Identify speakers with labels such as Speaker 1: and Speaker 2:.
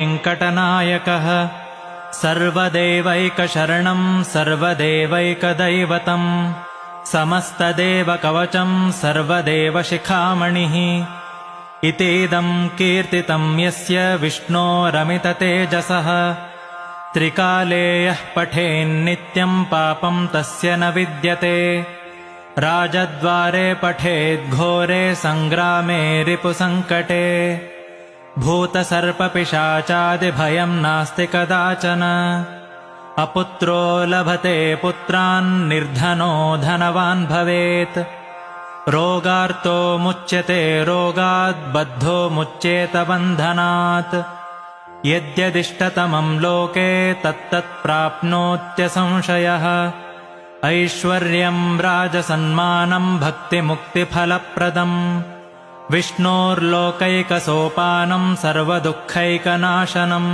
Speaker 1: वेङ्कटनायकः सर्वदेवैकशरणं सर्वदेवैकदैवतं समस्तदेवकवचं सर्वदेवशिखामणिः इतीदं कीर्तितं यस्य विष्णोरमिततेजसः त्रिकाले यः पठेन्नित्यं पापं तस्य न विद्यते राजद्वारे पठेद्घोरे सङ्ग्रामे रिपुसङ्कटे भूतसर्पपिशाचादिभयं नास्ति कदाचन अपुत्रो लभते पुत्रान् निर्धनो धनवान् भवेत् रोगार्तो मुच्यते रोगात् बद्धो मुच्येत बन्धनात् यद्यदिष्टतमं लोके तत्तत् प्राप्नोत्यसंशयः ऐश्वर्यं राजसन्मानं भक्तिमुक्तिफलप्रदम् विष्णोर्लोकैकसोपानं सर्वदुःखैकनाशनम्